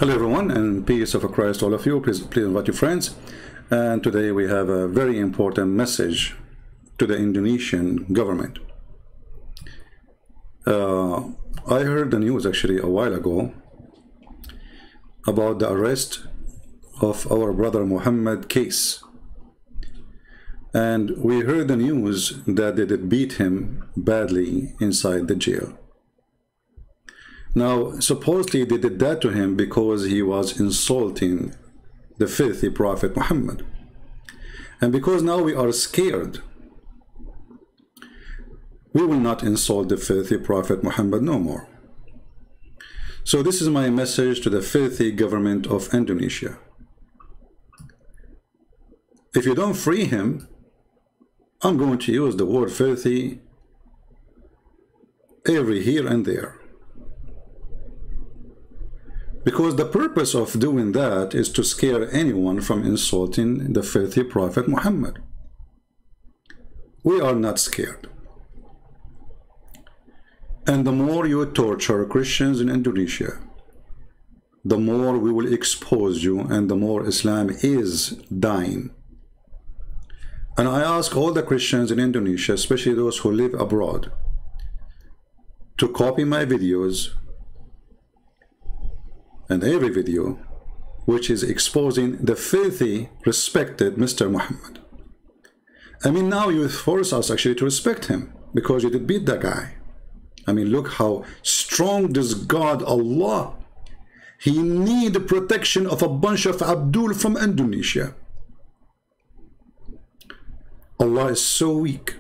Hello everyone, and peace of Christ all of you. Please invite your friends. And today we have a very important message to the Indonesian government. I heard the news actually a while ago about the arrest of our brother Muhammad Kece. And we heard the news that they did beat him badly inside the jail. Now, supposedly they did that to him because he was insulting the filthy Prophet Muhammad. And because now we are scared, we will not insult the filthy Prophet Muhammad no more. So this is my message to the filthy government of Indonesia. If you don't free him, I'm going to use the word filthy every here and there. Because the purpose of doing that is to scare anyone from insulting the filthy Prophet Muhammad. We are not scared. And the more you torture Christians in Indonesia, the more we will expose you and the more Islam is dying. And I ask all the Christians in Indonesia, especially those who live abroad, to copy my videos and every video which is exposing the filthy, respected Mr. Muhammad. I mean, now you force us actually to respect him because you did beat that guy. I mean, look how strong this God, Allah. He need the protection of a bunch of Abdul from Indonesia. Allah is so weak.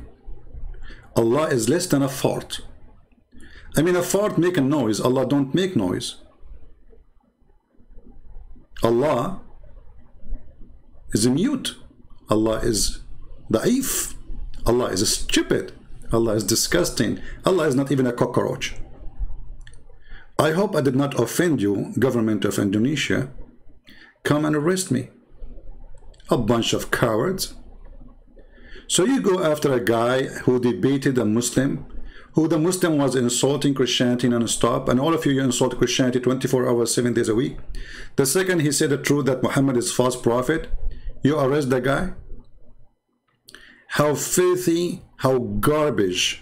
Allah is less than a fart. I mean, a fart make a noise. Allah don't make noise. Allah is mute. Allah is da'if. Allah is stupid. Allah is disgusting. Allah is not even a cockroach. I hope I did not offend you, government of Indonesia. Come and arrest me. A bunch of cowards. So you go after a guy who debated a Muslim, who the Muslim was insulting Christianity non-stop, and all of you insult Christianity 24 hours, 7 days a week. The second he said the truth that Muhammad is false prophet, you arrest the guy? How filthy, how garbage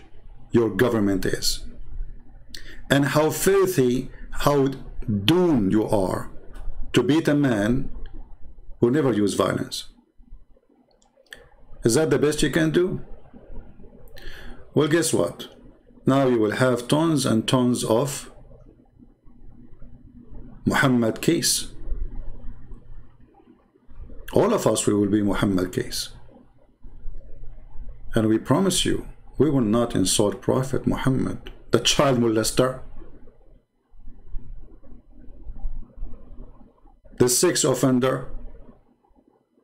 your government is. And how filthy, how doomed you are to beat a man who never used violence. Is that the best you can do? Well, guess what? Now you will have tons and tons of Muhammad Kece. All of us, we will be Muhammad Kece. And we promise you, we will not insult Prophet Muhammad, the child molester, the sex offender.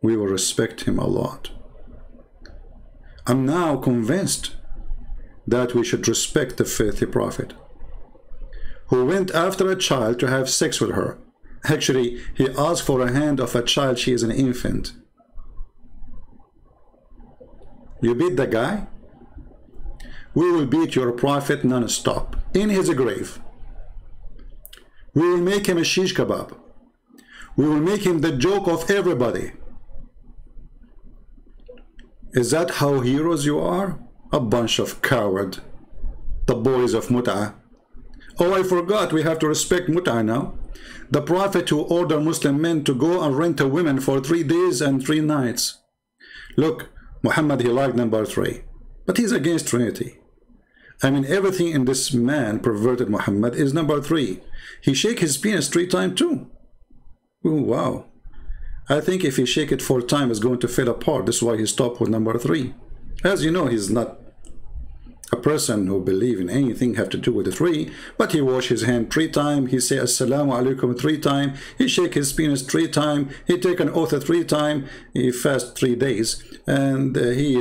We will respect him a lot. I'm now convinced that we should respect the filthy prophet who went after a child to have sex with her. Actually, he asked for a hand of a child. She is an infant. You beat the guy? We will beat your prophet non-stop in his grave. We will make him a shish kebab. We will make him the joke of everybody. Is that how heroes you are? A bunch of coward, the boys of Mut'ah. Oh, I forgot, we have to respect Mut'ah now. The Prophet who ordered Muslim men to go and rent a woman for 3 days and 3 nights. Look, Muhammad, he liked number 3, but he's against Trinity. I mean, everything in this man, perverted Muhammad, is number 3. He shake his penis 3 times too. Ooh, wow. I think if he shake it 4 times, it's going to fall apart. That's why he stopped with number 3. As you know, he's not a person who believes in anything have to do with the 3, but he wash his hand 3 times, he say assalamu alaikum 3 times, he shake his penis 3 times, he take an oath 3 times, he fast 3 days, and he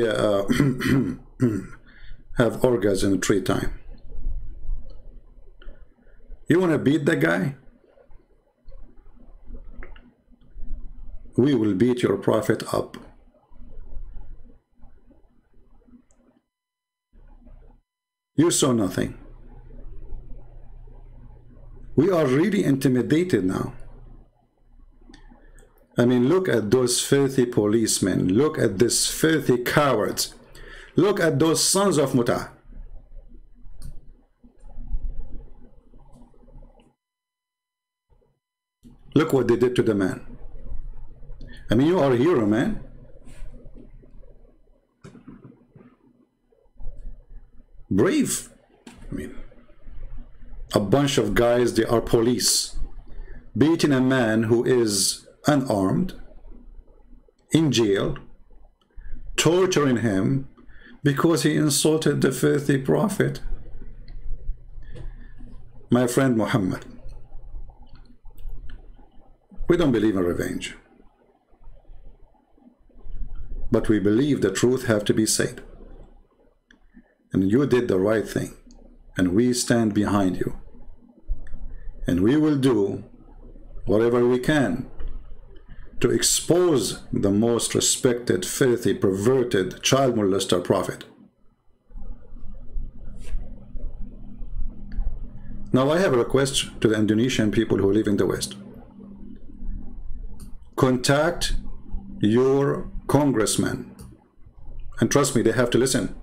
have orgasm 3 times. You want to beat the guy? We will beat your prophet up. You saw nothing. We are really intimidated now. I mean, look at those filthy policemen. Look at these filthy cowards. Look at those sons of Muta. Look what they did to the man. I mean, you are a hero, man. Brave. I mean, a bunch of guys, they are police, beating a man who is unarmed, in jail, torturing him because he insulted the filthy prophet. My friend Muhammad, we don't believe in revenge, but we believe the truth have to be said. And you did the right thing, and we stand behind you, and we will do whatever we can to expose the most respected, filthy, perverted child molester prophet. Now I have a request to the Indonesian people who live in the West. Contact your congressman, and trust me, they have to listen.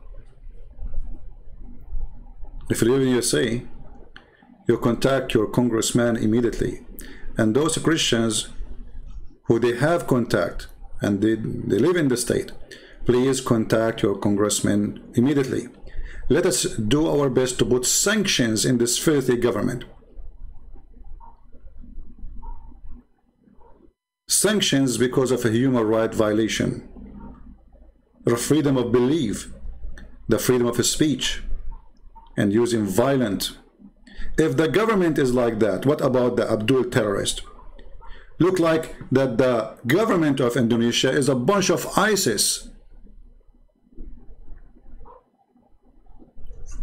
If you live in USA, you contact your congressman immediately. And those Christians who they have contact and they live in the state, please contact your congressman immediately. Let us do our best to put sanctions in this filthy government. Sanctions because of a human right violation, the freedom of belief, the freedom of speech, and using violence. If the government is like that, what about the Abdul terrorist? Look like that the government of Indonesia is a bunch of ISIS.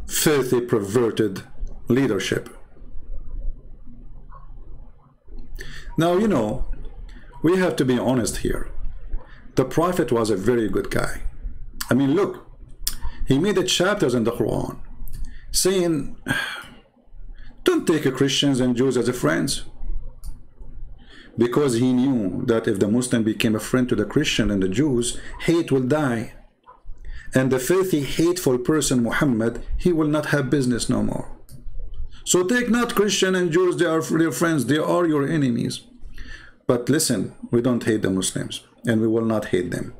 Filthy, perverted leadership. Now, you know, we have to be honest here. The Prophet was a very good guy. I mean, look, he made the chapters in the Quran saying, don't take Christians and Jews as friends, because he knew that if the Muslim became a friend to the Christian and the Jews, hate will die, and the filthy, hateful person Muhammad, he will not have business no more. So take not Christian and Jews, they are your friends, they are your enemies. But listen, we don't hate the Muslims, and we will not hate them,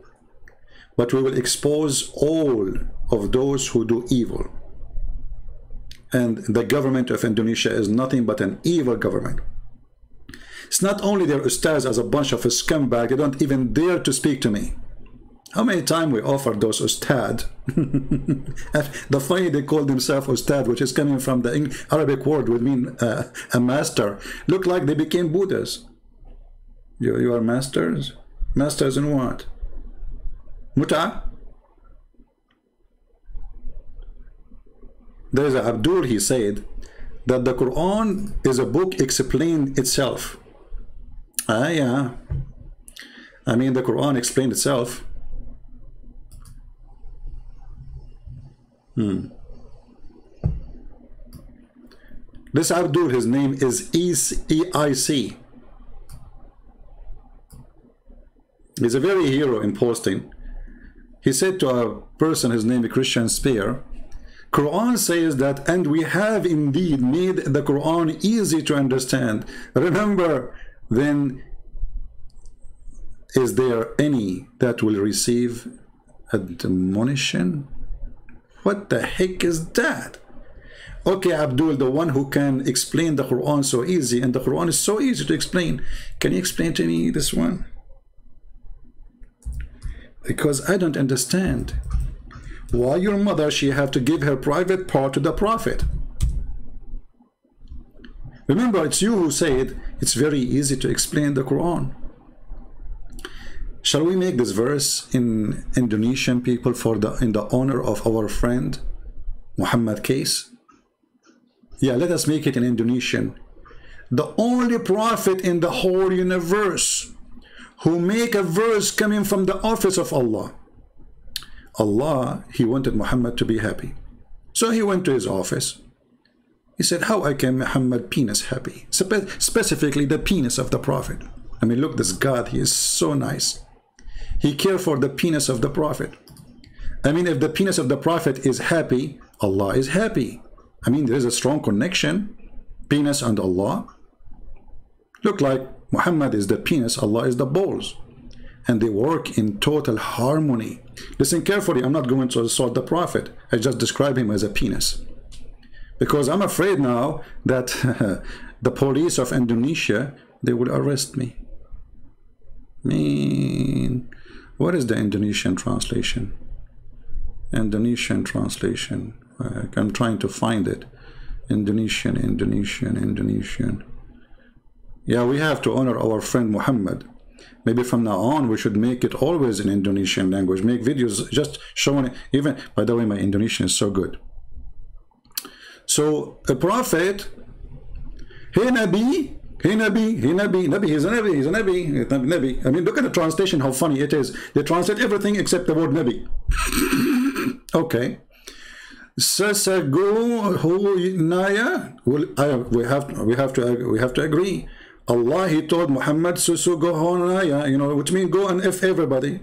but we will expose all of those who do evil. And the government of Indonesia is nothing but an evil government. It's not only their ustads as a bunch of scumbags, they don't even dare to speak to me. How many times we offered those ustad? The funny, they call themselves ustad, which is coming from the Arabic word, would mean a master. Look like they became Buddhas. You are masters? Masters in what? Muta? There's a Abdul, he said that the Quran is a book explained itself. Yeah. I mean, the Quran explained itself. This Abdul, his name is EIC. He's a very hero in posting. He said to a person, his name is Christian Spear, Quran says that, and we have indeed made the Quran easy to understand. Remember, then, is there any that will receive admonition? What the heck is that? Okay, Abdul, the one who can explain the Quran so easy, and the Quran is so easy to explain. Can you explain to me this one? Because I don't understand. Why your mother, she have to give her private part to the Prophet? Remember, it's you who said it's very easy to explain the Quran. Shall we make this verse in Indonesian people in the honor of our friend Muhammad Kece? Yeah, let us make it in Indonesian. The only prophet in the whole universe who make a verse coming from the office of Allah. Allah, he wanted Muhammad to be happy. So he went to his office. He said, how I can Muhammad penis happy? Specifically the penis of the Prophet. I mean, look, this God, he is so nice. He cares for the penis of the Prophet. I mean, if the penis of the Prophet is happy, Allah is happy. I mean, there is a strong connection, penis and Allah. Look, like Muhammad is the penis, Allah is the balls. And they work in total harmony. Listen carefully, I'm not going to assault the Prophet. I just describe him as a penis. Because I'm afraid now that the police of Indonesia, they will arrest me. What is the Indonesian translation? Indonesian translation. I'm trying to find it. Indonesian. Yeah, we have to honor our friend Muhammad. Maybe from now on we should make it always in Indonesian language. Make videos just showing it. Even, by the way, my Indonesian is so good. So a prophet, hey Nabi, he's a Nabi. I mean, look at the translation, how funny it is. They translate everything except the word Nabi. Okay. Sasago Naya. We have to agree. Allah, he told Muhammad, Susugohonaya, you know, which means go and F everybody.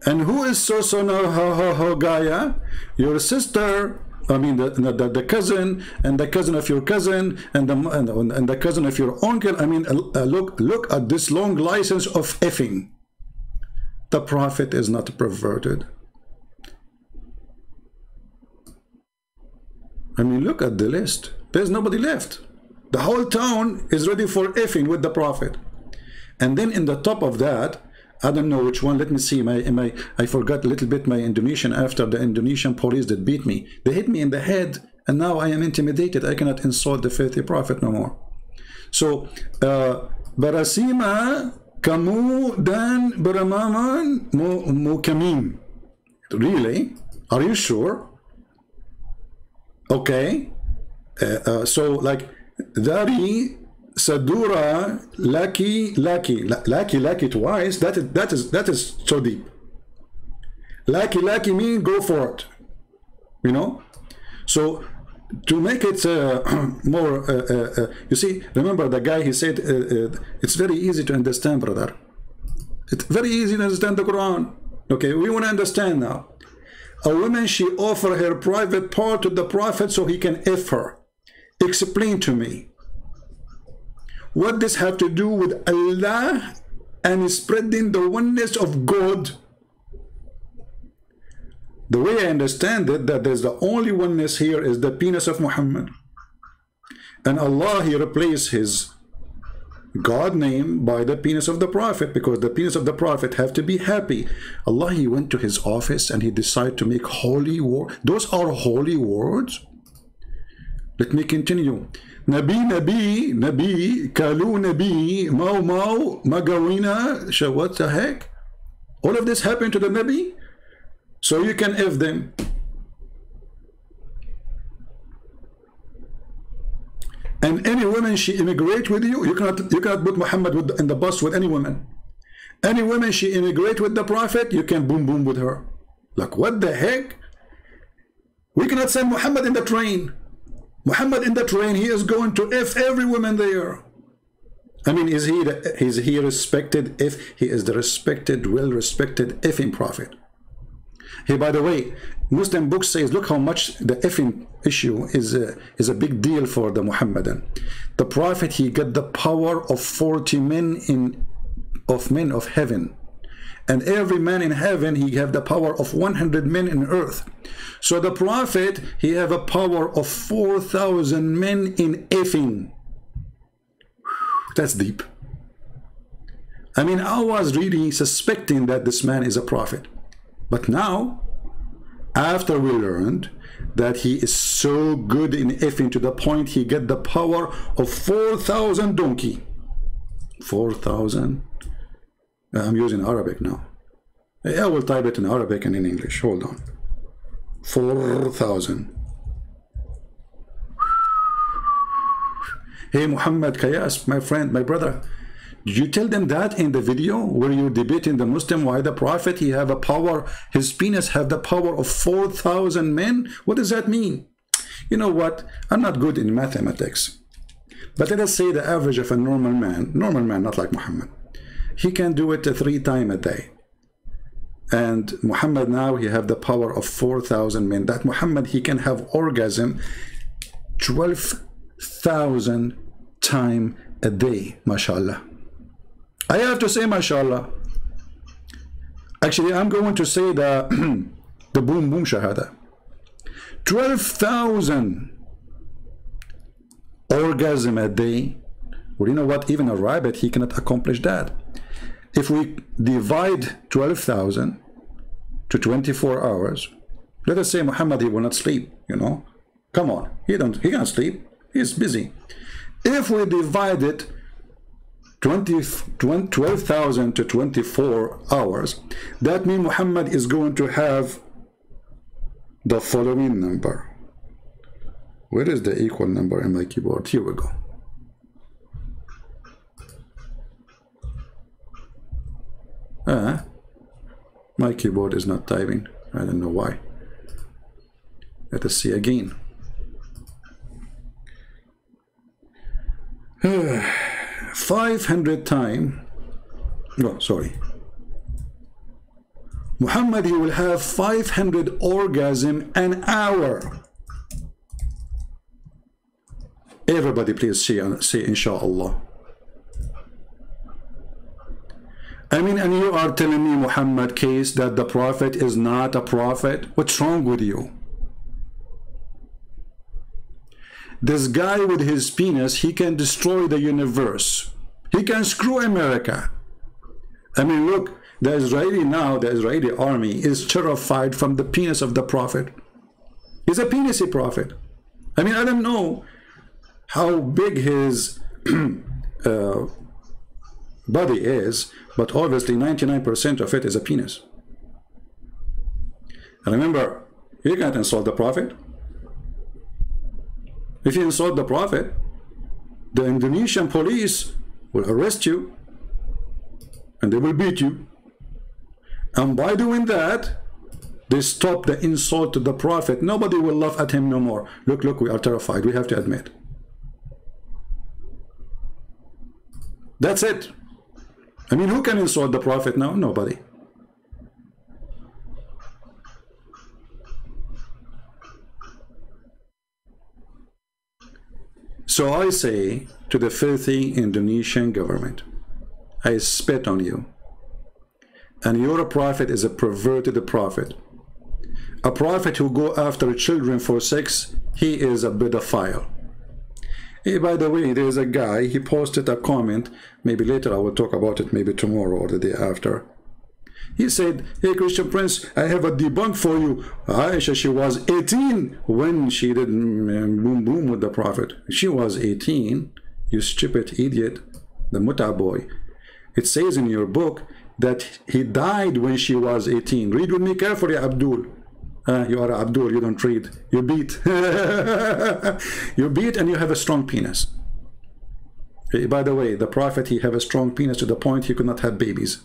And who is Sosonahogaya? Your sister, I mean the cousin, and the cousin of your cousin, and the cousin of your uncle. I mean, look at this long license of effing. The Prophet is not perverted. I mean, look at the list. There's nobody left. The whole town is ready for effing with the Prophet. And then in the top of that, I don't know which one. Let me see. I forgot a little bit my Indonesian after the Indonesian police that beat me. They hit me in the head, and now I am intimidated. I cannot insult the filthy Prophet no more. So, Barasima kamu dan beramaman mukamim. Really? Are you sure? Okay. So, like, Dari Sadura Laki twice. That is so deep. Laki mean go for it. You know? So to make it more you see, remember the guy, he said it's very easy to understand, brother. It's very easy to understand the Quran. Okay, we want to understand now. A woman, she offered her private part to the Prophet so he can F her. Explain to me. What does have to do with Allah and spreading the oneness of God? The way I understand it, that there's the only oneness here is the penis of Muhammad. And Allah, he replaced his God name by the penis of the Prophet, because the penis of the Prophet have to be happy. Allah, he went to his office and he decided to make holy words. Those are holy words. Let me continue. Nabi, Kalu Nabi, Mau, Magawina, what the heck? All of this happened to the Nabi? So you can F them. And any woman, she immigrate with you, you cannot put Muhammad in the bus with any woman. Any woman, she immigrate with the Prophet, you can boom with her. Like, what the heck? We cannot send Muhammad in the train. Muhammad in the train, he is going to F every woman there. I mean, is he respected if he is the respected, well-respected effing Prophet? Hey, by the way, Muslim book says, look how much the effing issue is a big deal for the Muhammadan. The Prophet, he got the power of 40 men of heaven. And every man in heaven, he have the power of 100 men in earth. So the Prophet, he have a power of 4,000 men in effing. That's deep. I mean, I was really suspecting that this man is a prophet. But now, after we learned that he is so good in effing to the point he get the power of 4,000 donkey. 4,000. I'm using Arabic now. I will type it in Arabic and in English. Hold on. 4,000. Hey, Muhammad Kayas, my friend, my brother. Did you tell them that in the video where you're debating the Muslim why the Prophet, he have a power, his penis have the power of 4,000 men? What does that mean? You know what? I'm not good in mathematics. But let us say the average of a normal man, not like Muhammad, he can do it 3 times a day. And Muhammad now, he have the power of 4,000 men. That Muhammad, he can have orgasm 12,000 times a day, mashallah. I have to say mashallah. Actually, I'm going to say the boom boom shahada. 12,000 orgasm a day. Well, you know what? Even a rabbit, he cannot accomplish that. If we divide 12,000 to 24 hours, let us say Muhammad, he will not sleep, you know. Come on, he can't sleep. He's busy. If we divide it 12,000 to 24 hours, that means Muhammad is going to have the following number. Where is the equal number in my keyboard? Here we go. My keyboard is not typing. I don't know why. Let us see again. 500 times. No, sorry. Muhammad, he will have 500 orgasm an hour. Everybody please say inshallah. I mean, and you are telling me, Muhammad, case that the prophet is not a prophet? What's wrong with you? This guy with his penis, he can destroy the universe. He can screw America. I mean, look, the Israeli army is terrified from the penis of the prophet. He's a penisy prophet. I mean, I don't know how big his body is, but obviously 99% of it is a penis. And remember, you can't insult the prophet. If you insult the prophet, the Indonesian police will arrest you and they will beat you. And by doing that, they stop the insult to the prophet. Nobody will laugh at him no more. Look, we are terrified. We have to admit. That's it. I mean, who can insult the prophet now? Nobody. So I say to the filthy Indonesian government, I spit on you. And your prophet is a perverted prophet. A prophet who go after children for sex, he is a pedophile. Hey, by the way, there's a guy, he posted a comment, maybe later I will talk about it, maybe tomorrow or the day after. He said, hey Christian Prince, I have a debunk for you. Aisha, she was 18 when she did boom boom with the prophet. She was 18, you stupid idiot, the muta boy. It says in your book that he died when she was 18. Read with me carefully, Abdul. You are Abdul, you don't read. You beat. You beat and you have a strong penis. By the way, the prophet, he have a strong penis to the point he could not have babies.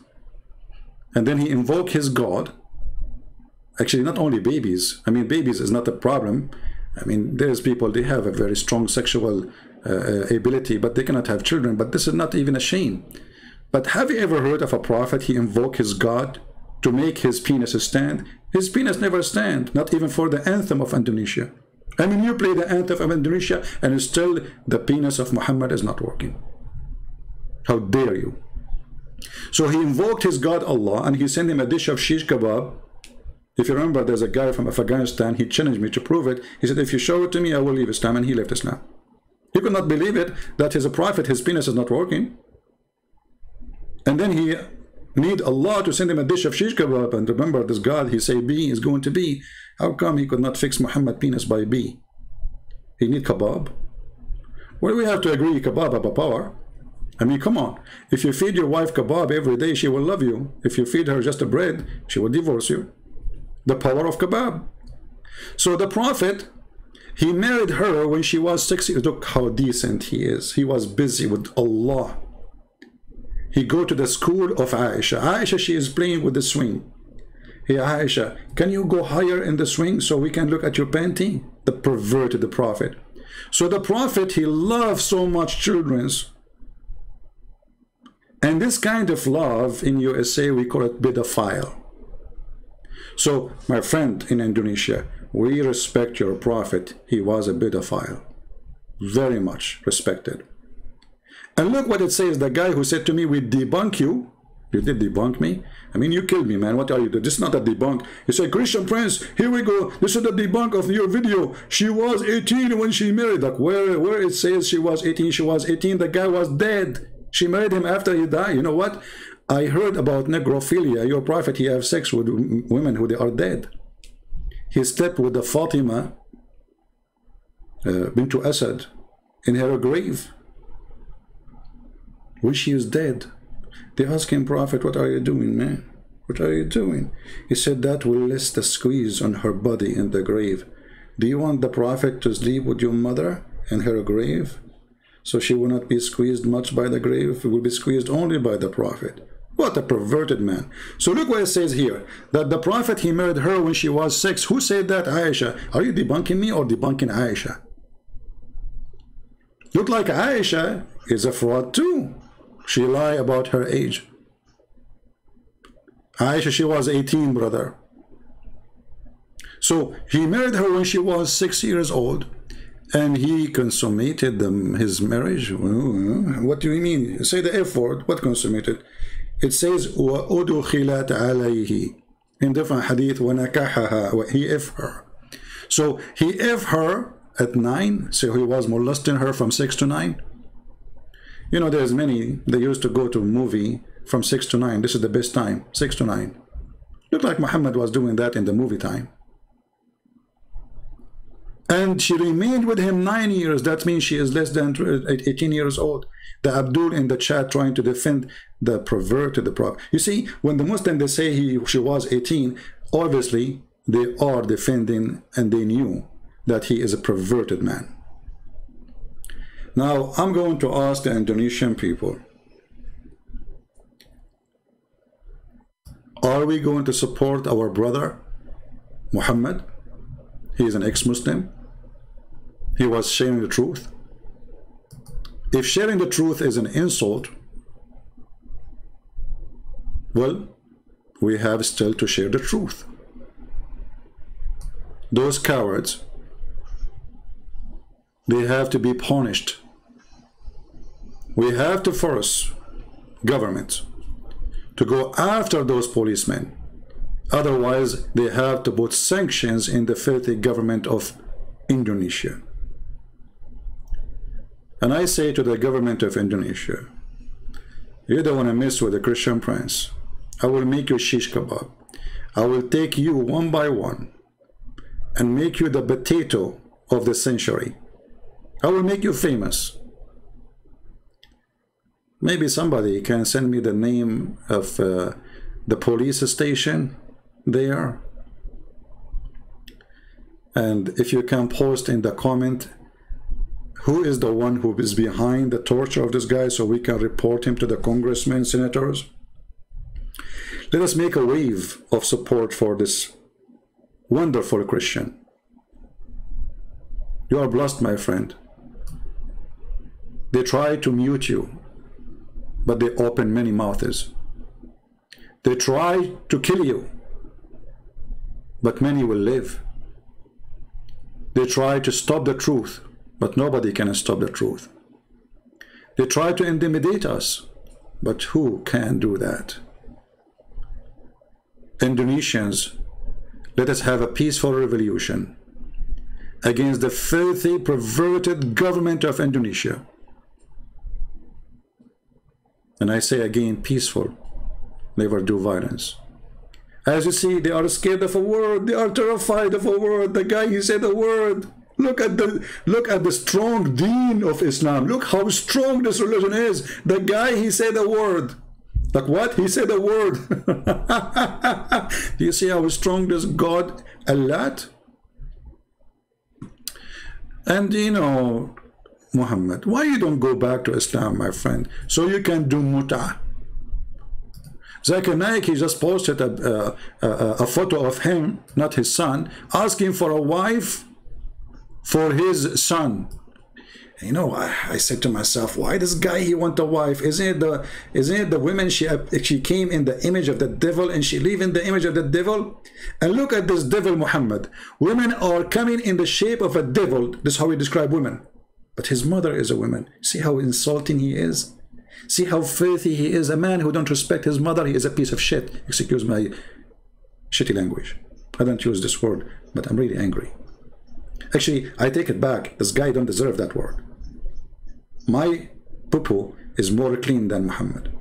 And then he invoked his God. Actually, not only babies. I mean, babies is not a problem. I mean, there's people, they have a very strong sexual ability, but they cannot have children. But this is not even a shame. But have you ever heard of a prophet, he invoked his God to make his penis stand? His penis never stand, not even for the anthem of Indonesia. I mean, you play the anthem of Indonesia and still the penis of Muhammad is not working. How dare you? So he invoked his God Allah and he sent him a dish of shish kebab. If you remember, there's a guy from Afghanistan, he challenged me to prove it. He said, if you show it to me, I will leave Islam, and he left Islam. You could not believe it, that he's a prophet, his penis is not working. And then he need Allah to send him a dish of shish kebab. And remember, this God, he say B is going to be. How come he could not fix Muhammad penis by B? He need kebab. Well, we have to agree, kebab have a power. I mean, come on. If you feed your wife kebab every day, she will love you. If you feed her just a bread, she will divorce you. The power of kebab. So the prophet, he married her when she was 6 years. Look how decent he is. He was busy with Allah. He go to the school of Aisha. Aisha, she is playing with the swing. Hey Aisha, can you go higher in the swing so we can look at your panty? The perverted the prophet. So the Prophet, he loved so much children. And this kind of love in USA, we call it pedophile. So, my friend in Indonesia, we respect your Prophet. He was a pedophile. Very much respected. And look what it says. The guy who said to me, we debunk you. You did debunk me? I mean, you killed me, man. What are you doing? This is not a debunk. You say, Christian Prince, here we go. This is the debunk of your video. She was 18 when she married. Like, where it says she was 18, she was 18. The guy was dead. She married him after he died. You know what? I heard about necrophilia. Your Prophet, he have sex with women who they are dead. He slept with the Fatima bint Asad in her grave when she is dead. They asked him, Prophet, what are you doing, man? What are you doing? He said, that will less the squeeze on her body in the grave. Do you want the Prophet to sleep with your mother in her grave? So she will not be squeezed much by the grave. It will be squeezed only by the Prophet. What a perverted man. So look what it says here. That the Prophet, he married her when she was 6. Who said that? Aisha. Are you debunking me or debunking Aisha? Look like Aisha is a fraud too. She lied about her age. Aisha, she was 18, brother. So he married her when she was 6 years old. And he consummated his marriage. What do you mean? Say the F word. What consummated? It says, وَأُدُخِلَتْ عَلَيْهِ in different hadith, وَنَكَحَهَا, he F her. So he F her at 9, so he was molesting her from 6 to 9. You know, there's many, they used to go to a movie from 6 to 9. This is the best time, 6 to 9. Looked like Muhammad was doing that in the movie time. And she remained with him 9 years. That means she is less than 18 years old. The Abdul in the chat trying to defend the perverted, the Prophet. You see, when the Muslim, they say she was 18, obviously they are defending and they knew that he is a perverted man. Now, I'm going to ask the Indonesian people, are we going to support our brother, Muhammad? He is an ex-Muslim. He was sharing the truth. If sharing the truth is an insult, well, we have still to share the truth. Those cowards, they have to be punished. We have to force government to go after those policemen. Otherwise, they have to put sanctions in the filthy government of Indonesia. And I say to the government of Indonesia, you don't want to mess with the Christian Prince. I will make you shish kebab. I will take you one by one and make you the potato of the century. I will make you famous. Maybe somebody can send me the name of the police station there. And if you can post in the comment, who is the one who is behind the torture of this guy, so we can report him to the congressmen, senators. Let us make a wave of support for this wonderful Christian. You are blessed, my friend. They try to mute you, but they open many mouths. They try to kill you, but many will live. They try to stop the truth, but nobody can stop the truth. They try to intimidate us, but who can do that? Indonesians, let us have a peaceful revolution against the filthy, perverted government of Indonesia. And I say again, peaceful, never do violence. As you see, they are scared of a word. They are terrified of a word. The guy, he said a word. Look at the strong deen of Islam. Look how strong this religion is. The guy, he said a word. Like what? He said a word. Do you see how strong this God, Allah? And you know, Muhammad, why you don't go back to Islam, my friend, so you can do mut'ah? Zakir Naik, he just posted a photo of him, not his son, asking for a wife for his son. You know, I said to myself, why this guy, he want a wife? Isn't it the women, she came in the image of the devil and she live in the image of the devil? And look at this devil Muhammad. Women are coming in the shape of a devil. This is how we describe women. But his mother is a woman. See how insulting he is? See how filthy he is? A man who don't respect his mother, he is a piece of shit. Excuse my shitty language. I don't use this word, but I'm really angry. Actually, I take it back. This guy don't deserve that word. My poo-poo is more clean than Muhammad.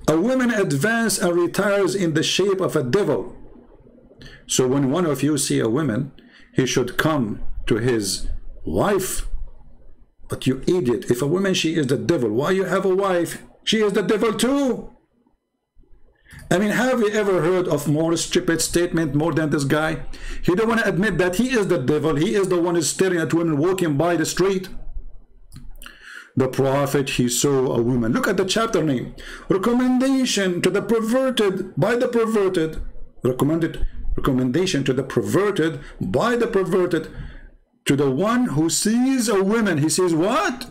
A woman advances and retires in the shape of a devil. So when one of you see a woman, he should come to his wife. But you idiot, if a woman, she is the devil, why you have a wife? She is the devil too. I mean, have you ever heard of more stupid statement more than this guy? He don't want to admit that he is the devil. He is the one who's staring at women walking by the street. The prophet, he saw a woman. Look at the chapter name. Recommendation to the perverted by the perverted. Recommendation to the perverted by the perverted. To the one who sees a woman. He says, what?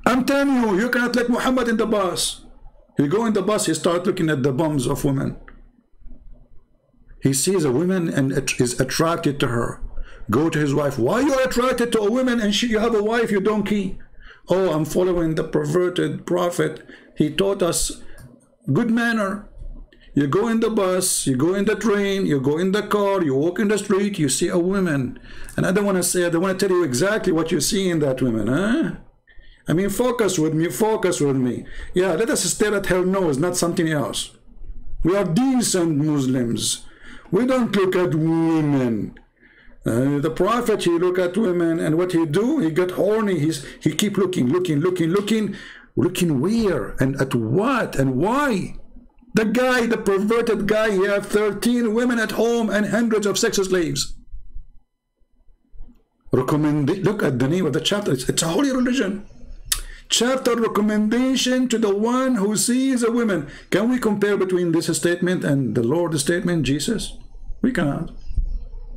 I'm telling you, you cannot let Muhammad in the bus. He go in the bus, he start looking at the bums of women. He sees a woman and is attracted to her. Go to his wife. Why you are attracted to a woman and you have a wife, you donkey? Oh, I'm following the perverted prophet. He taught us good manner. You go in the bus, you go in the train, you go in the car, you walk in the street, you see a woman. And I don't want to tell you exactly what you see in that woman, huh? I mean, focus with me, focus with me. Yeah, let us stare at her nose, not something else. We are decent Muslims. We don't look at women. The prophet, he look at women, and what he do? He get horny. He keep looking where and at what and why? The guy, the perverted guy, he have 13 women at home and hundreds of sex slaves. Look at the name of the chapter. It's a holy religion. Chapter recommendation to the one who sees a woman. Can we compare between this statement and the Lord's statement, Jesus? We cannot.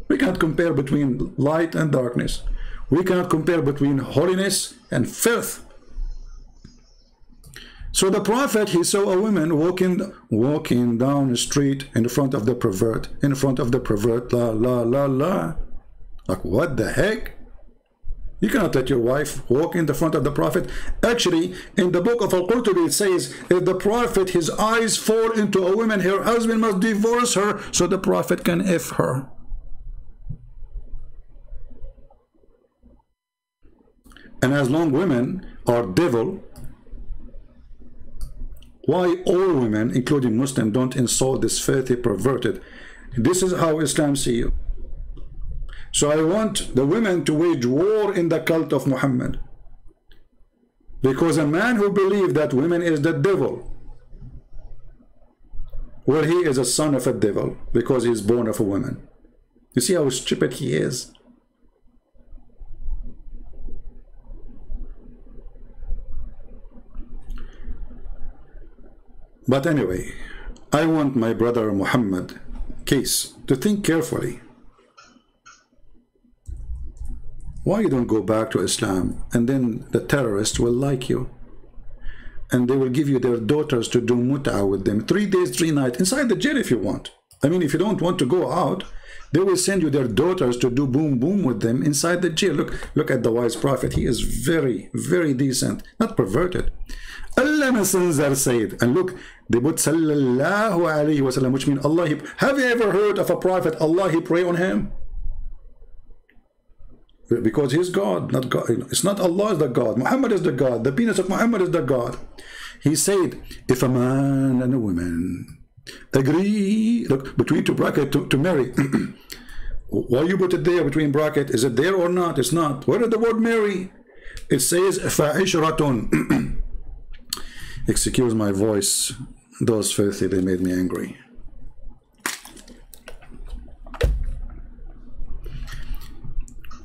We cannot compare between light and darkness. We cannot compare between holiness and filth. So the prophet, he saw a woman walking down the street in front of the pervert. La la la la. Like, what the heck? You cannot let your wife walk in the front of the prophet. Actually, in the book of Al-Qurtubi, it says, if the prophet, his eyes fall into a woman, her husband must divorce her so the prophet can F her. And as long women are devil, why all women, including Muslims, don't insult this filthy perverted? This is how Islam see you. So I want the women to wage war in the cult of Muhammad. Because a man who believes that women is the devil, well, he is a son of a devil because he is born of a woman. You see how stupid he is? But anyway, I want my brother Muhammad, Kece, to think carefully. Why you don't go back to Islam, and then the terrorists will like you, and they will give you their daughters to do mut'ah with them 3 days 3 nights inside the jail if you want. I mean, if you don't want to go out, they will send you their daughters to do boom boom with them inside the jail. Look at the wise prophet. He is very, very decent, not perverted. Allah Messenger said, and look, they put sallallahu alayhi wa sallam, which means Allah. Have you ever heard of a prophet, Allah, he pray on him? Because he's God, not God. It's not Allah is the God. Muhammad is the God. The penis of Muhammad is the God. He said, if a man and a woman agree, look, between two brackets to marry. Why you put it there between bracket? Is it there or not? It's not. Where is the word marry? It says fa'ishratun. Excuse my voice. Those filthy, they made me angry.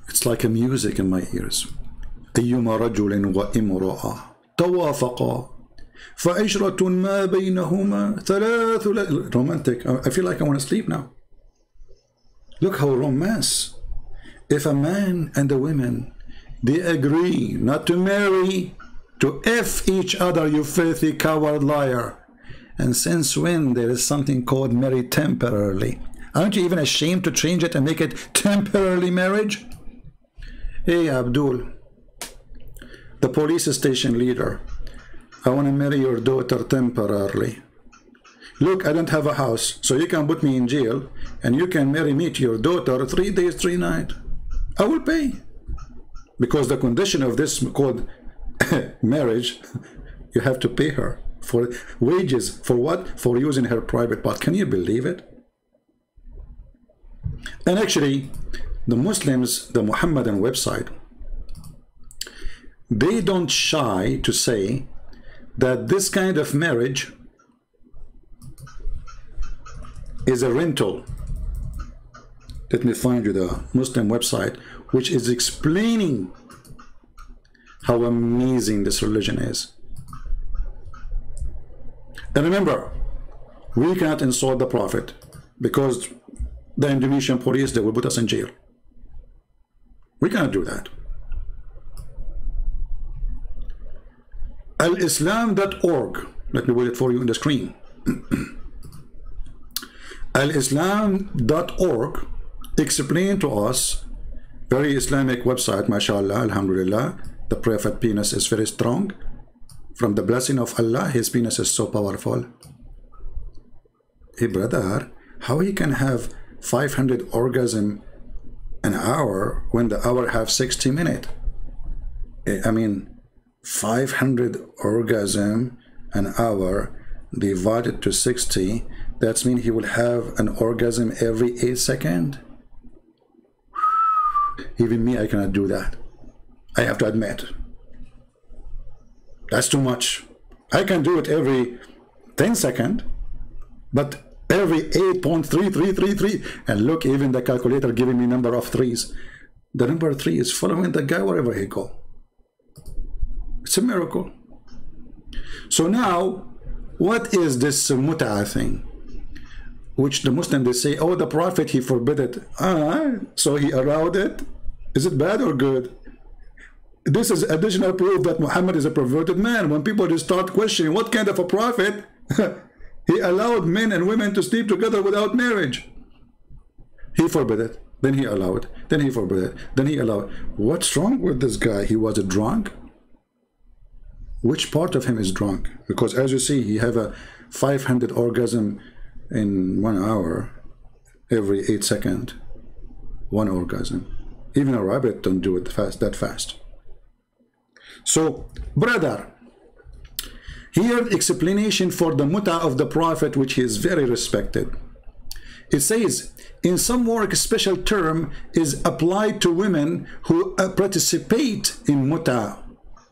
It's like a music in my ears. أيما رجل وامرأة توافقا فعشرة ما بينهما ثلاث. Romantic. I feel like I want to sleep now. Look how romance. If a man and a woman They agree not to marry, to F each other, you filthy coward liar. And since when there is something called marry temporarily? Aren't you even ashamed to change it and make it temporarily marriage? Hey Abdul, the police station leader, I want to marry your daughter temporarily. Look, I don't have a house, so you can put me in jail and you can marry me to your daughter 3 days, 3 nights. I will pay. Because the condition of this called marriage, you have to pay her for wages. For what? For using her private part. Can you believe it? And actually, the Muslims, the Muhammadan website, they don't shy to say that this kind of marriage is a rental. Let me find you the Muslim website, which is explaining how amazing this religion is. And remember, we cannot insult the Prophet because the Indonesian police, they will put us in jail. We cannot do that. Alislam.org. Let me put it for you on the screen. Alislam.org explain to us, very Islamic website, mashallah, alhamdulillah. The Prophet penis is very strong. From the blessing of Allah, his penis is so powerful. Hey brother, how he can have 500 orgasm an hour when the hour have 60 minutes? I mean, 500 orgasm an hour divided to 60, that means he will have an orgasm every 8 seconds. Even me, I cannot do that. I have to admit. That's too much. I can do it every 10 seconds, but every 8.3333, and look, even the calculator giving me number of threes. The number 3 is following the guy wherever he go. It's a miracle. So now, what is this mut'ah thing? Which the Muslims, they say, oh, the Prophet, he forbid it. So he allowed it? Is it bad or good? This is additional proof that Muhammad is a perverted man. When people just start questioning what kind of a prophet, he allowed men and women to sleep together without marriage. He forbid it, then he allowed it, then he forbid it, then he allowed it. What's wrong with this guy? He was a drunk? Which part of him is drunk? Because as you see, he have a 500 orgasm in 1 hour, every 8 seconds, 1 orgasm. Even a rabbit don't do it that fast. So, brother, here explanation for the mut'ah of the Prophet, which is very respected. It says, in some work, special term is applied to women who participate in mut'ah.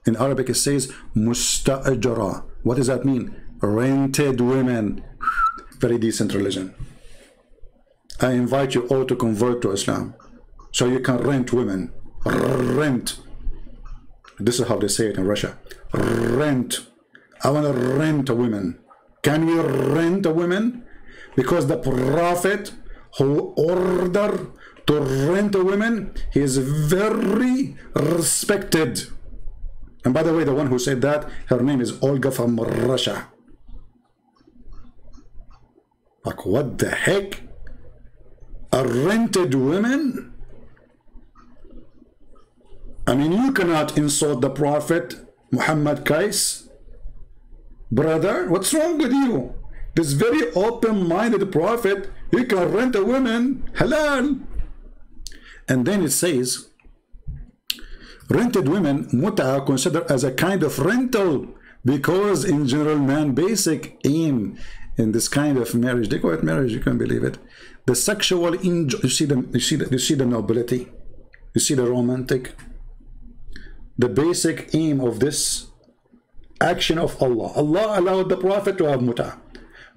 In Arabic, it says musta'ajara. What does that mean? Rented women. Very decent religion. I invite you all to convert to Islam, so you can rent women. Rent. This is how they say it in Russia. Rent. I want to rent a woman. Can we rent a woman? Because the Prophet who ordered to rent a woman, he is very respected. And by the way, the one who said that, her name is Olga from Russia. Like, what the heck? A rented woman? I mean, you cannot insult the Prophet Muhammad Kece. Brother, what's wrong with you? This very open-minded Prophet, he can rent a woman, halal. And then it says, rented women, mut'ah, considered as a kind of rental, because in general, man basic aim in this kind of marriage, they call it marriage, you can't believe it. The sexual enjoy, you see the nobility, you see the romantic, the basic aim of this action of Allah. Allah allowed the Prophet to have mut'ah.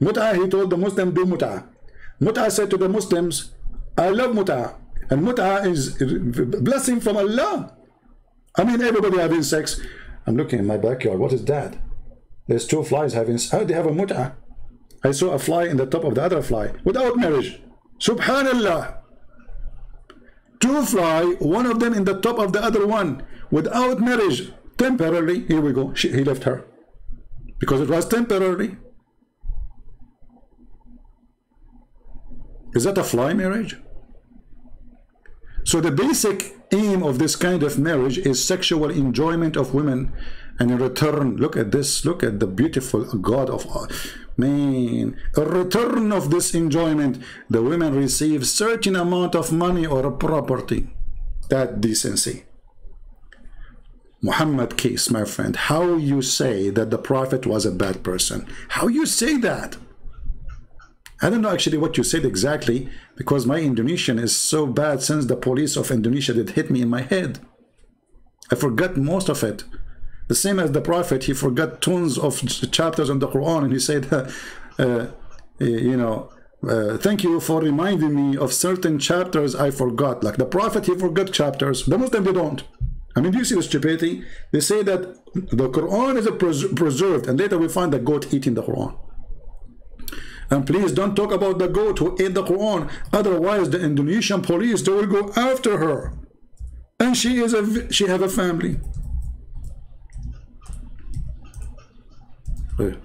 Mut'ah, he told the Muslim, do mut'ah. Mut'ah said to the Muslims, I love mut'ah. And mut'ah is blessing from Allah. I mean, everybody having sex. I'm looking in my backyard. What is that? There's 2 flies having. How do they have a mut'ah? I saw a fly in the top of the other fly without marriage. Subhanallah. to fly, one of them in the top of the other one, without marriage, temporarily. Here we go. He left her because it was temporarily. Is that a fly marriage? So the basic aim of this kind of marriage is sexual enjoyment of women, and in return, look at this, look at the beautiful God of man. In return of this enjoyment, the women receive certain amount of money or a property. That decency. Muhammad case, my friend, how you say that the Prophet was a bad person? How you say that? I don't know actually what you said exactly, because my Indonesian is so bad since the police of Indonesia did hit me in my head. I forgot most of it. The same as the Prophet, he forgot tons of chapters in the Quran, and he said, you know, thank you for reminding me of certain chapters I forgot. Like the Prophet, he forgot chapters. The Muslim, they don't. I mean, do you see the stupidity? They say that the Quran is preserved, and later we find the goat eating the Quran. And please don't talk about the goat who ate the Quran, otherwise the Indonesian police, they will go after her, and she have a family.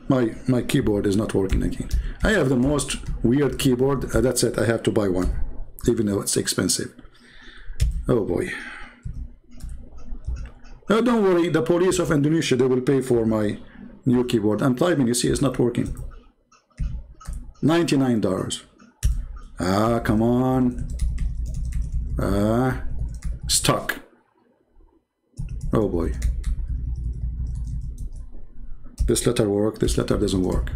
My keyboard is not working again. I have the most weird keyboard. That's it. I have to buy one, even though it's expensive. Oh boy. No, don't worry. The police of Indonesia, they will pay for my new keyboard. I'm typing. You see, it's not working. $99. Ah, come on. Ah, stuck. Oh boy. This letter works. This letter doesn't work.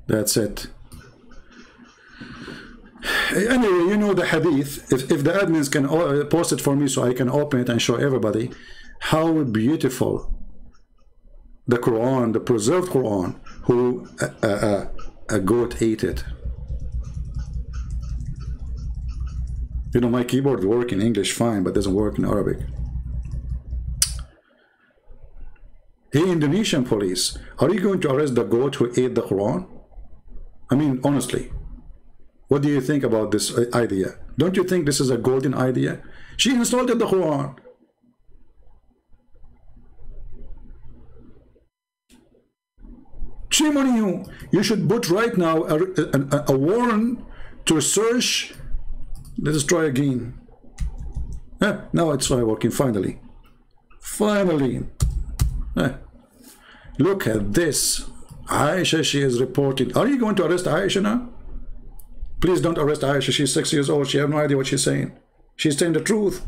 That's it. Anyway, you know the hadith. If the admins can post it for me so I can open it and show everybody how beautiful the Quran, the preserved Quran, who a goat ate it. You know, my keyboard works in English fine, but doesn't work in Arabic. Hey, Indonesian police, are you going to arrest the goat who ate the Quran? I mean, honestly, what do you think about this idea? Don't you think this is a golden idea? She insulted the Quran. Shame on you. You should put right now a warrant to search. Let us try again. Now it's working finally. Finally. Look at this. Aisha, she is reporting. Are you going to arrest Aisha now? Please don't arrest Aisha. She's 6 years old. She has no idea what she's saying. She's saying the truth.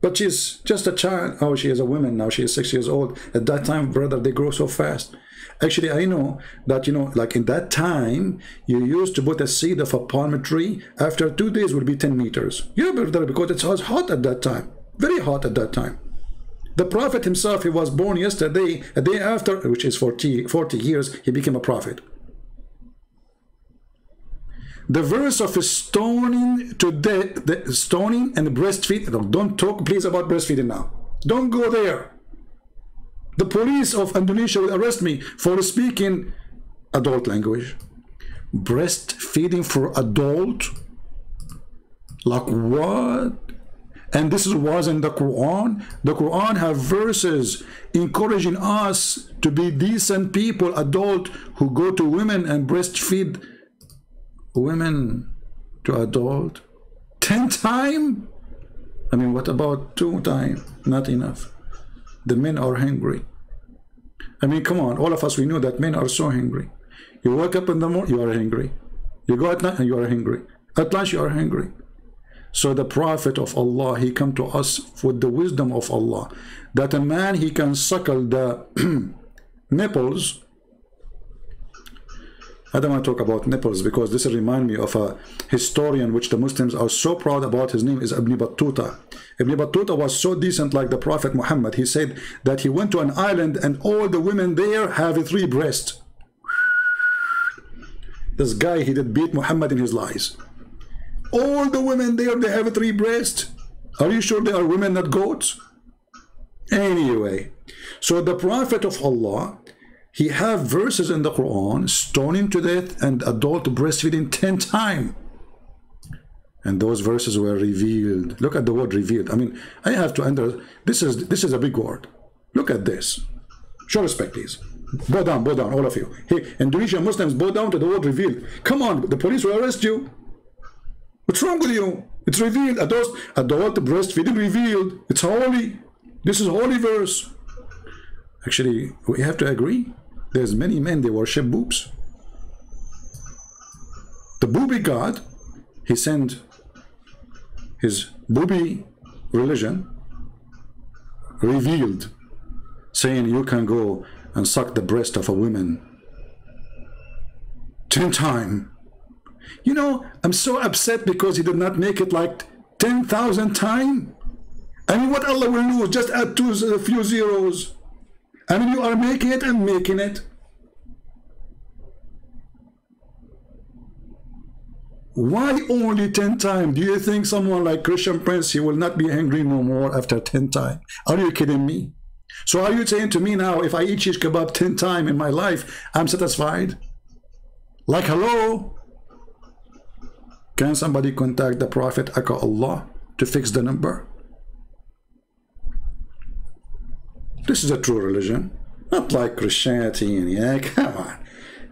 But she's just a child. Oh, she is a woman now. She is 6 years old. At that time, brother, they grow so fast. Actually, I know that, you know, like in that time, you used to put a seed of a palm tree. After 2 days, would be 10 meters. Yeah, brother, because it was hot at that time. Very hot at that time. The Prophet himself, he was born yesterday. A day after, which is 40 years, he became a prophet. The verse of stoning to death, the stoning and breastfeeding. Don't talk, please, about breastfeeding now. Don't go there. The police of Indonesia will arrest me for speaking adult language. Breastfeeding for adult? Like what? And this was in the Quran. The Quran have verses encouraging us to be decent people, adult, who go to women and breastfeed women to adult. 10 times? I mean, what about 2 times? Not enough. The men are hungry. I mean, come on, all of us, we know that men are so hungry. You wake up in the morning, you are hungry. You go at night and you are hungry. At lunch, you are hungry. So the Prophet of Allah, he come to us with the wisdom of Allah, that a man, he can suckle the nipples. I don't want to talk about nipples because this reminds me of a historian which the Muslims are so proud about. His name is Ibn Battuta. Ibn Battuta was so decent like the Prophet Muhammad. He said that he went to an island and all the women there have 3 breasts. This guy, he did beat Muhammad in his lies. All the women there, they have 3 breasts. Are you sure they are women, not goats? Anyway, so the Prophet of Allah, he have verses in the Quran, stoning to death and adult breastfeeding 10 times. And those verses were revealed. Look at the word revealed. I mean, I have to enter. This is a big word. Look at this. Show respect, please. Bow down, all of you. Hey, Indonesian Muslims, bow down to the word revealed. Come on, the police will arrest you. What's wrong with you? It's revealed. Adult breastfeeding revealed. It's holy. This is a holy verse. Actually, we have to agree. There's many men, they worship boobs. The booby god, he sent his booby religion, revealed, saying you can go and suck the breast of a woman 10 times. You know, I'm so upset because he did not make it like 10,000 times. I mean, what Allah will do, just add a few zeros. I mean, you are making it and making it. Why only 10 times? Do you think someone like Christian Prince, he will not be hungry no more after 10 times? Are you kidding me? So are you saying to me now, if I eat shish kebab 10 times in my life, I'm satisfied? Like, hello? Can somebody contact the Prophet Aka Allah to fix the number? This is a true religion, not like Christianity. And yeah, come on.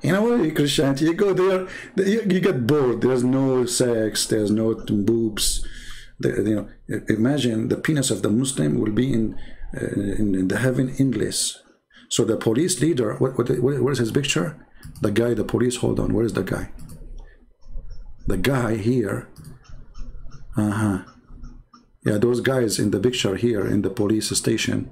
You know what, Christianity, you go there, you get bored. There's no sex, there's no boobs. You know, imagine the penis of the Muslim will be in the heaven endless. So the police leader, where's his picture? The guy, the police, hold on, where is the guy? The guy here. Yeah, those guys in the picture here in the police station.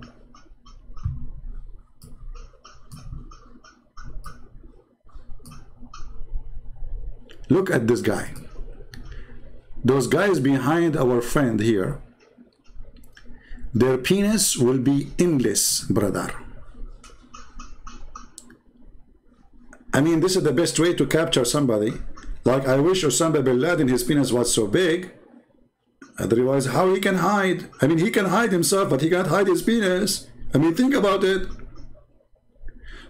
Look at this guy. Those guys behind our friend here, their penis will be endless, brother. I mean, this is the best way to capture somebody. Like, I wish Osama bin Laden, his penis was so big. Otherwise, how he can hide? I mean, he can hide himself, but he can't hide his penis. I mean, think about it.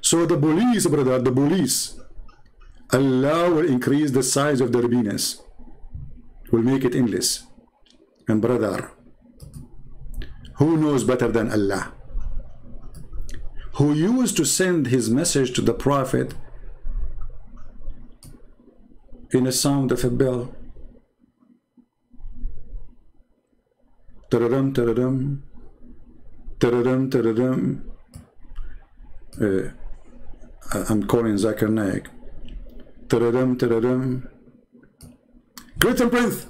So the police, brother, the police, Allah will increase the size of their penis, will make it endless. And brother, who knows better than Allah? Who used to send his message to the Prophet in a sound of a bell. Taradam, taradam, taradam, taradam. I'm calling Zakir Naik. Taradam, taradam. Great Prince,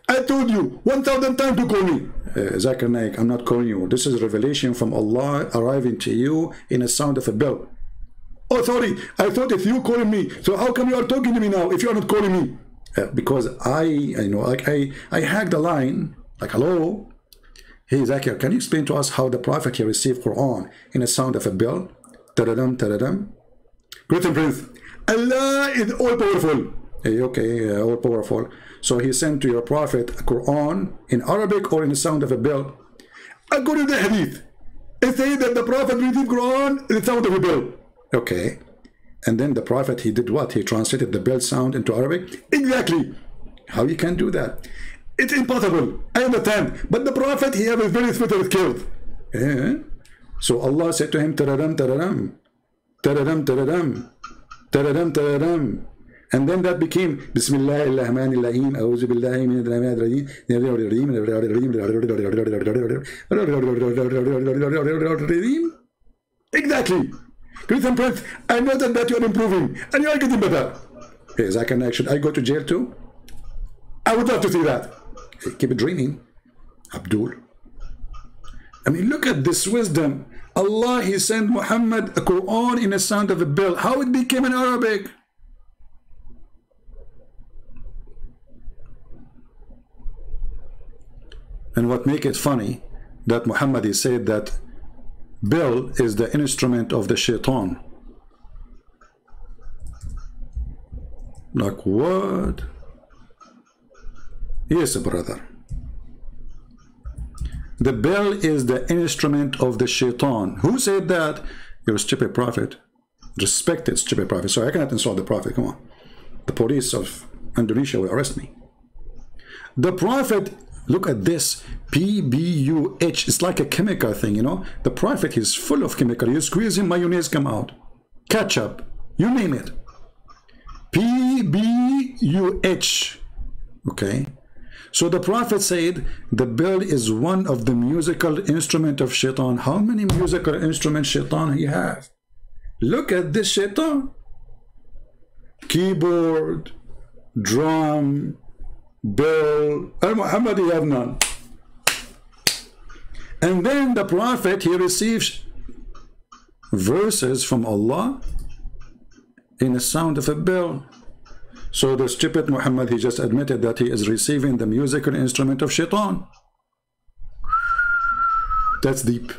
I told you 1,000 times to call me. Zakir Naik, I'm not calling you. This is revelation from Allah arriving to you in a sound of a bell. Oh, sorry, I thought if you calling me, so how come you are talking to me now if you are not calling me? Because I know, like I hacked the line, like, hello? Hey, Zakir, can you explain to us how the Prophet here received Quran in a sound of a bell? Taradam, taradam. Great Prince, Allah is all-powerful. Hey, okay, all-powerful. So he sent to your Prophet a Quran in Arabic or in the sound of a bell. According to the Hadith, it says that the Prophet received Quran in the sound of a bell. Okay. And then the Prophet, he did what? He translated the bell sound into Arabic? Exactly. How you can do that? It's impossible. I understand. But the Prophet, he has a very special skills. So Allah said to him, taradam, taradam, taradam, taradam, taradam, taradam. And then that became Bismillahirrahmanirrahim, A'udhu billahi min al-rajim. Exactly. Christian Prince, I noticed that you are improving and you are getting better. Hey, Zakir, should I go to jail too? I would love to see that. Hey, keep it dreaming, Abdul. I mean, look at this wisdom. Allah, he sent Muhammad a Quran in a sound of a bell. How it became in Arabic? And what make it funny, that Muhammad, he said that bell is the instrument of the shaitan. Like what? Yes, brother. The bell is the instrument of the shaitan. Who said that? You're a stupid prophet. Respected, stupid prophet. So I cannot insult the prophet. Come on. The police of Indonesia will arrest me. The prophet, look at this. PBUH. It's like a chemical thing, you know. The prophet is full of chemical. You squeeze in, mayonnaise come out. Ketchup. You name it. PBUH. Okay. So the prophet said the bell is one of the musical instrument of shaitan. How many musical instruments shaitan he have? Look at this shaitan. Keyboard, drum, bell. Al-Muhammad, you have none. And then the prophet, he receives verses from Allah in the sound of a bell. So the stupid Muhammad, he just admitted that he is receiving the musical instrument of shaitan. That's deep.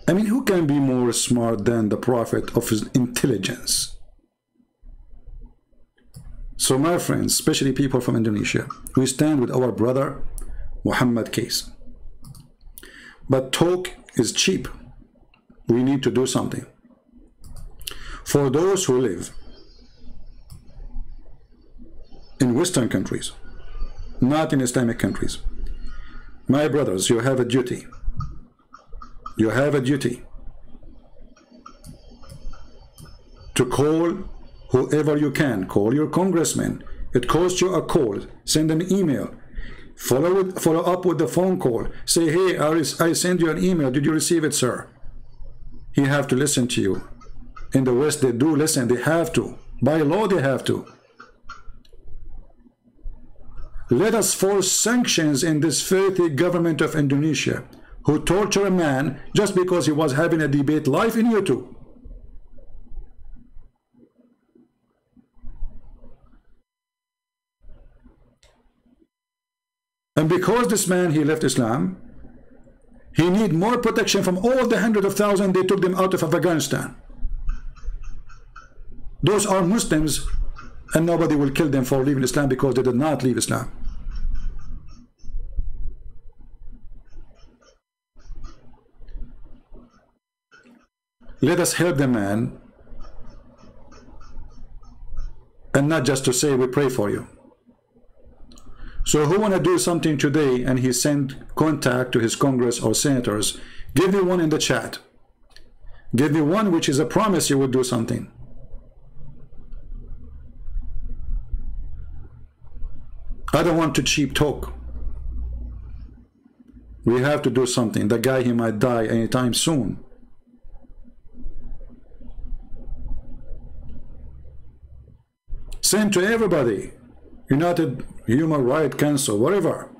I mean, who can be more smart than the prophet of his intelligence? So my friends, especially people from Indonesia, we stand with our brother Muhammad Kece. But talk is cheap. We need to do something. For those who live in Western countries, not in Islamic countries, my brothers, you have a duty. You have a duty to call whoever you can. Call your congressman. It costs you a call. Send an email. Follow up with the phone call. Say, hey, I send you an email. Did you receive it, sir? He have to listen to you. In the West, they do listen. They have to. By law, they have to. Let us force sanctions in this filthy government of Indonesia who torture a man just because he was having a debate live in YouTube. And because this man, he left Islam, he need more protection from all the hundreds of thousands they took them out of Afghanistan. Those are Muslims, and nobody will kill them for leaving Islam because they did not leave Islam. Let us help the man, and not just to say we pray for you. So who want to do something today and he send contact to his Congress or senators, give me one in the chat. Give me one which is a promise you will do something. I don't want to cheap talk. We have to do something. The guy, he might die anytime soon. Send to everybody. United Human Rights Council, whatever.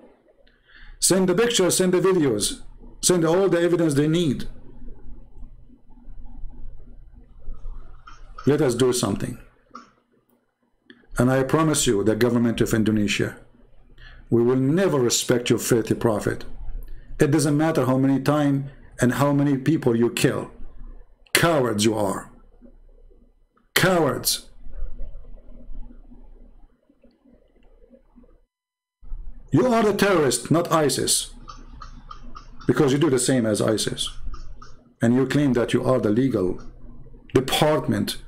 Send the pictures, send the videos, send all the evidence they need. Let us do something. And I promise you, the government of Indonesia, we will never respect your filthy prophet. It doesn't matter how many times and how many people you kill. Cowards you are. Cowards. You are the terrorist, not ISIS, because you do the same as ISIS, and you claim that you are the legal department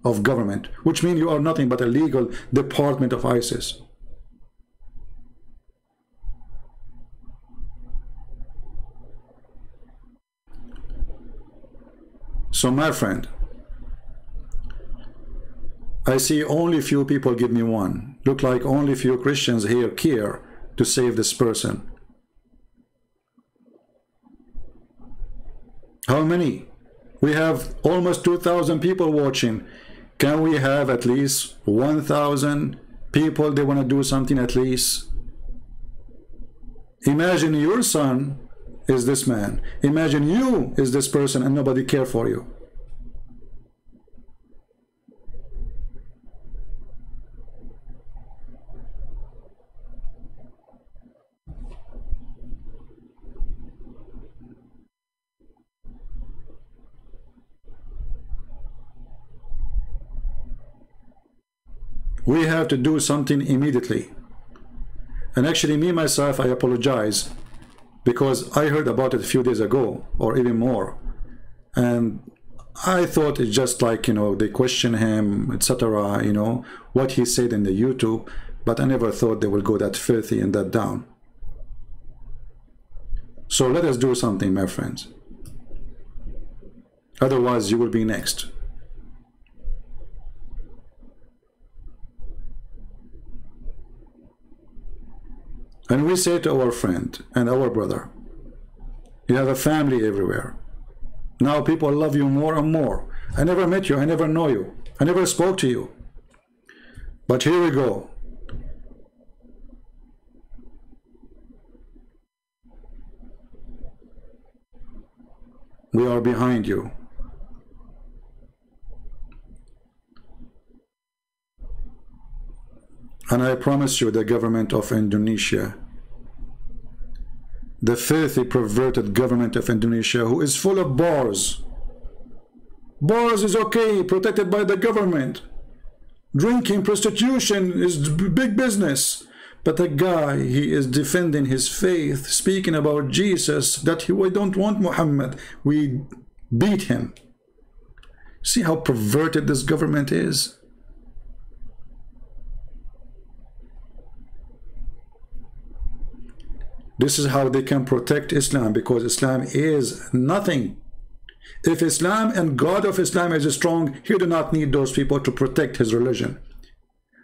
of government, which means you are nothing but a legal department of ISIS. So my friend, I see only few people give me one. Look like only few Christians here care to save this person. How many? We have almost 2,000 people watching. Can we have at least 1,000 people they want to do something at least? Imagine your son is this man. Imagine you is this person and nobody care for you. We have to do something immediately. And actually, me myself, I apologize because I heard about it a few days ago or even more. And I thought it's just like, you know, they question him, etc., you know, what he said in the YouTube, but I never thought they will go that filthy and that down. So let us do something, my friends. Otherwise, you will be next. And we say to our friend and our brother, you have a family everywhere. Now people love you more and more. I never met you, I never know you, I never spoke to you. But here we go. We are behind you. And I promise you, the government of Indonesia, the filthy, perverted government of Indonesia, who is full of bars. Bars is okay, protected by the government. Drinking, prostitution is big business. But the guy, he is defending his faith, speaking about Jesus, that we don't want Muhammad. We beat him. See how perverted this government is? This is how they can protect Islam, because Islam is nothing. If Islam and God of Islam is strong, he do not need those people to protect his religion.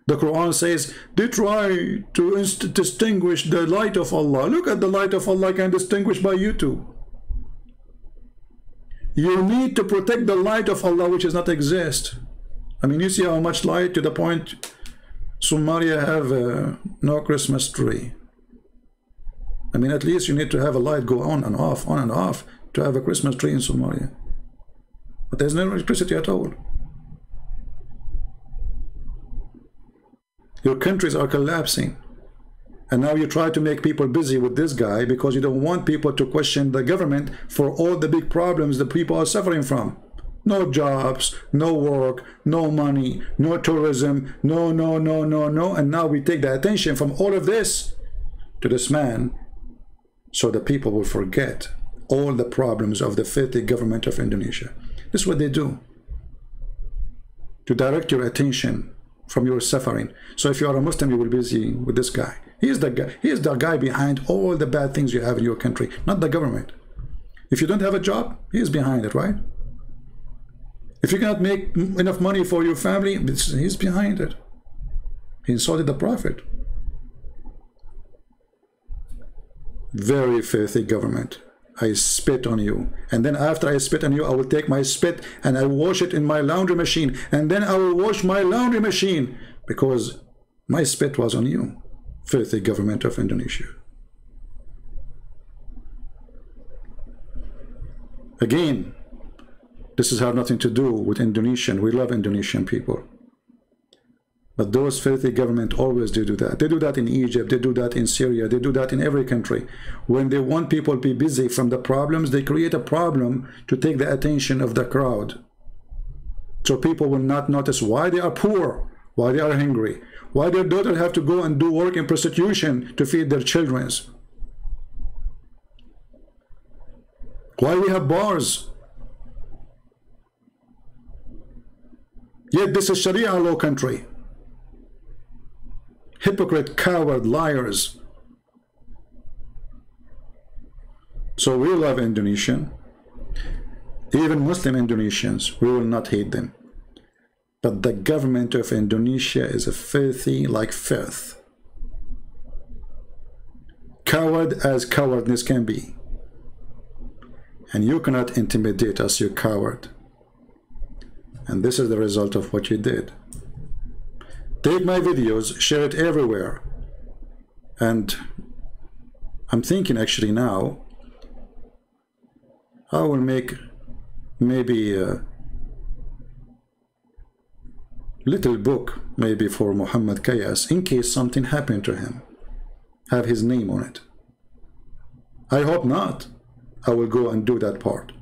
The Quran says they try to distinguish the light of Allah. Look at the light of Allah can distinguish by you too. You need to protect the light of Allah, which does not exist. I mean, you see how much light, to the point Somalia have no Christmas tree. I mean, at least you need to have a light go on and off to have a Christmas tree in Somalia. But there's no electricity at all. Your countries are collapsing. And now you try to make people busy with this guy because you don't want people to question the government for all the big problems the people are suffering from. No jobs, no work, no money, no tourism, no. And now we take the attention from all of this to this man, so the people will forget all the problems of the filthy government of Indonesia. This is what they do, to direct your attention from your suffering. So if you are a Muslim, you will be busy with this guy. He is the guy. He is the guy behind all the bad things you have in your country, not the government. If you don't have a job, he is behind it, right? If you cannot make enough money for your family, he's behind it. He insulted the Prophet. Very filthy government. I spit on you, and then after I spit on you, I will take my spit and I wash it in my laundry machine, and then I will wash my laundry machine because my spit was on you. Filthy government of Indonesia. Again, this has nothing to do with Indonesian. We love Indonesian people. But those filthy government always do that. They do that in Egypt, they do that in Syria, they do that in every country. When they want people to be busy from the problems, they create a problem to take the attention of the crowd. So people will not notice why they are poor, why they are hungry, why their daughter have to go and do work in prostitution to feed their children. Why we have bars. Yet this is Sharia law country. Hypocrite, coward, liars. So we love Indonesian. Even Muslim Indonesians, we will not hate them. But the government of Indonesia is a filthy like filth. Coward as cowardness can be. And you cannot intimidate us, you coward. And this is the result of what you did. Take my videos, share it everywhere. And I'm thinking actually now, I will make maybe a little book, maybe for Muhammad Kayas, in case something happened to him. Have his name on it. I hope not. I will go and do that part.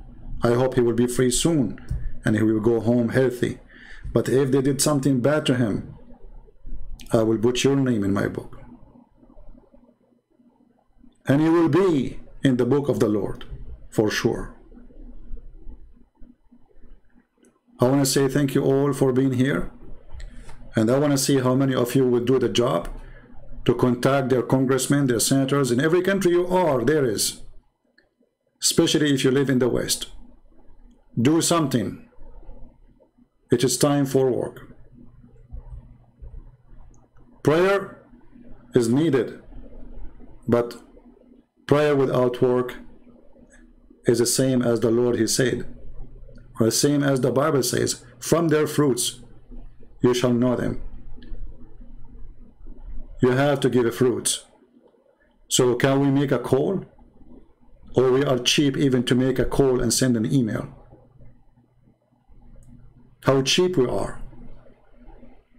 I hope he will be free soon and he will go home healthy. But if they did something bad to him, I will put your name in my book. And you will be in the book of the Lord, for sure. I want to say thank you all for being here. And I want to see how many of you will do the job to contact their congressmen, their senators. In every country you are, there is. Especially if you live in the West. Do something. It is time for work. Prayer is needed, but prayer without work is the same as the Lord, He said, or the same as the Bible says, from their fruits you shall know them. You have to give fruits. So can we make a call? Or we are cheap even to make a call and send an email? How cheap we are.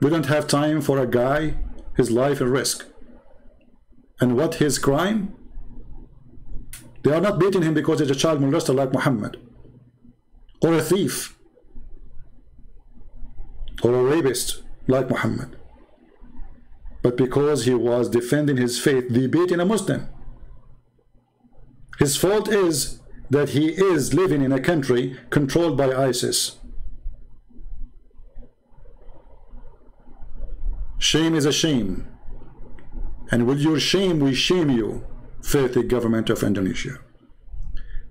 We don't have time for a guy, his life at risk. And what his crime? They are not beating him because he's a child molester like Muhammad, or a thief, or a rapist like Muhammad, but because he was defending his faith, they beating a Muslim. His fault is that he is living in a country controlled by ISIS. Shame is a shame, and with your shame we shame you, filthy government of Indonesia.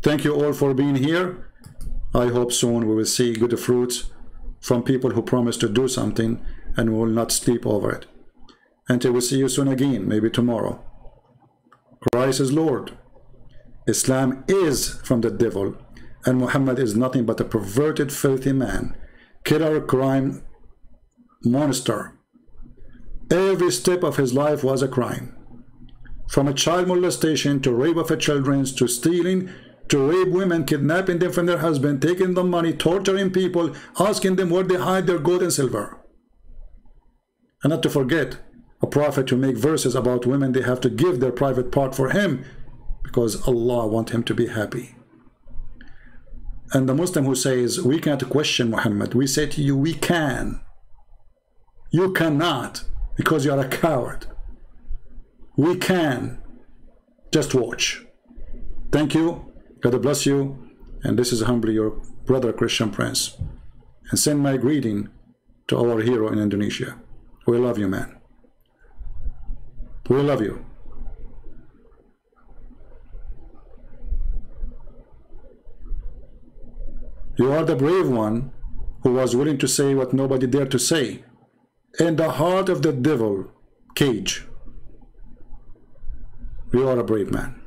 Thank you all for being here. I hope soon we will see good fruits from people who promise to do something, and we will not sleep over it. Until we see you soon again, maybe tomorrow. Christ is Lord. Islam is from the devil, and Muhammad is nothing but a perverted, filthy man, killer, crime monster. Every step of his life was a crime. From a child molestation to rape of children, to stealing, to rape women, kidnapping them from their husband, taking the money, torturing people, asking them where they hide their gold and silver. And not to forget, a prophet to make verses about women, they have to give their private part for him because Allah wants him to be happy. And the Muslim who says, we can't question Muhammad, we say to you, we can. You cannot, because you are a coward. We can. Just watch. Thank you. God bless you. And this is humbly your brother Christian Prince. And send my greeting to our hero in Indonesia. We love you, man. We love you. You are the brave one who was willing to say what nobody dared to say. In the heart of the devil cage. You are a brave man.